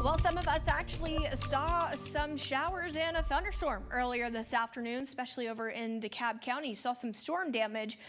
Well, some of us actually saw some showers and a thunderstorm earlier this afternoon, especially over in DeKalb County. Saw some storm damage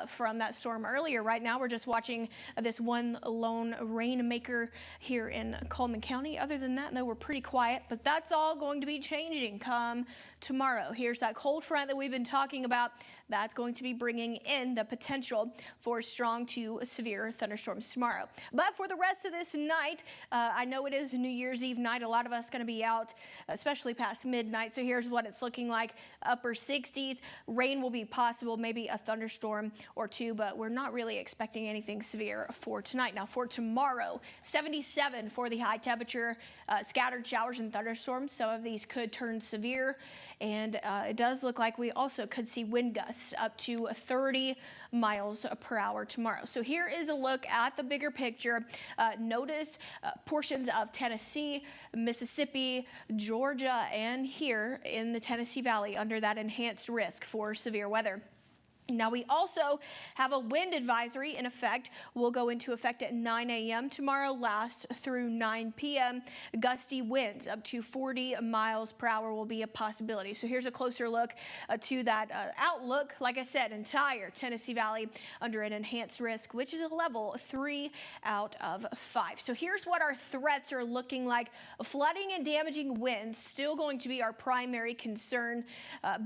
from that storm earlier. Right now, we're just watching this one lone rainmaker here in Coleman County. Other than that, though, we're pretty quiet, but that's all going to be changing come tomorrow. Here's that cold front that we've been talking about. That's going to be bringing in the potential for strong to severe thunderstorms tomorrow. But for the rest of this night, I know it is New Year's Eve night. A lot of us going to be out, especially past midnight. So here's what it's looking like. Upper 60s. Rain will be possible, maybe a thunderstorm or two, but we're not really expecting anything severe for tonight. Now for tomorrow, 77 for the high temperature. Scattered showers and thunderstorms. Some of these could turn severe, and it does look like we also could see wind gusts up to 30 miles per hour tomorrow. So here is a look at the bigger picture. Notice portions of Tennessee, Mississippi, Georgia, and here in the Tennessee Valley under that enhanced risk for severe weather. Now we also have a wind advisory in effect. Will go into effect at 9 a.m. tomorrow, last through 9 p.m. Gusty winds up to 40 miles per hour will be a possibility. So here's a closer look to that outlook. Like I said, entire Tennessee Valley under an enhanced risk, which is a level 3 out of 5. So here's what our threats are looking like. Flooding and damaging winds still going to be our primary concern,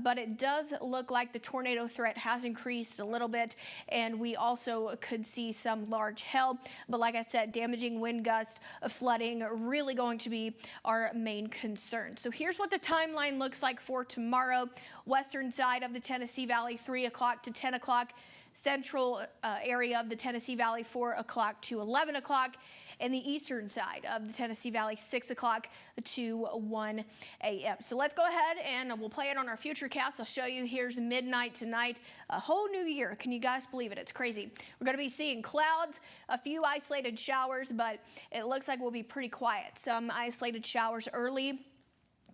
but it does look like the tornado threat has increased a little bit, and we also could see some large hail. But like I said, damaging wind gusts, flooding really going to be our main concern. So here's what the timeline looks like for tomorrow. Western side of the Tennessee Valley, 3 o'clock to 10 o'clock. Central area of the Tennessee Valley, 4 o'clock to 11 o'clock. And the eastern side of the Tennessee Valley, 6 o'clock to 1 a.m. So let's go ahead and we'll play it on our future cast. I'll show you. Here's midnight tonight. A whole new year. Can you guys believe it? It's crazy. We're going to be seeing clouds, a few isolated showers, but it looks like we'll be pretty quiet. Some isolated showers early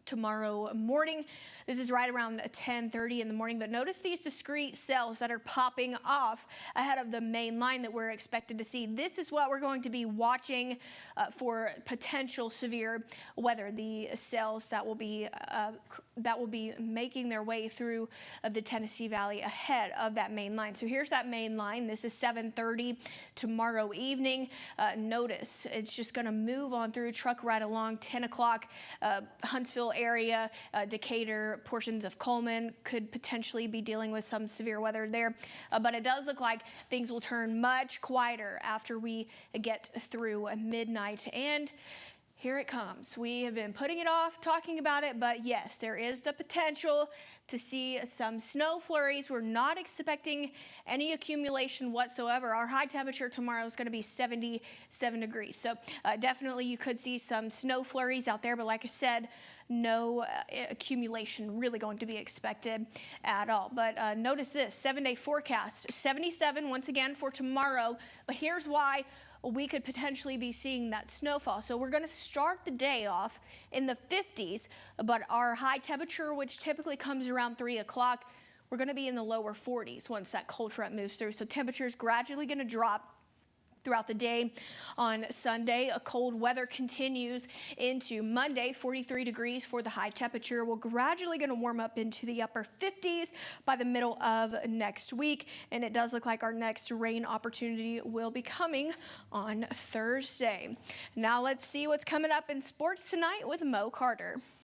tomorrow morning. This is right around 10:30 in the morning, but notice these discrete cells that are popping off ahead of the main line that we're expected to see. This is what we're going to be watching for potential severe weather. The cells that will be making their way through the Tennessee Valley ahead of that main line. So here's that main line. This is 7:30 tomorrow evening. Notice it's just going to move on through, truck right along. 10 o'clock, Huntsville area, Decatur, portions of Coleman could potentially be dealing with some severe weather there. But it does look like things will turn much quieter after we get through midnight. And here it comes. We have been putting it off, talking about it, but yes, there is the potential to see some snow flurries. We're not expecting any accumulation whatsoever. Our high temperature tomorrow is going to be 77 degrees. So definitely you could see some snow flurries out there, but like I said, no accumulation really going to be expected at all. But notice this 7-day forecast, 77 once again for tomorrow. But here's why we could potentially be seeing that snowfall. So we're going to start the day off in the 50s, but our high temperature, which typically comes around 3 o'clock, we're going to be in the lower 40s once that cold front moves through. So temperatures gradually going to drop throughout the day. On Sunday, a cold weather continues into Monday. 43 degrees for the high temperature. We're gradually going to warm up into the upper 50s by the middle of next week. And it does look like our next rain opportunity will be coming on Thursday. Now let's see what's coming up in sports tonight with Mo Carter.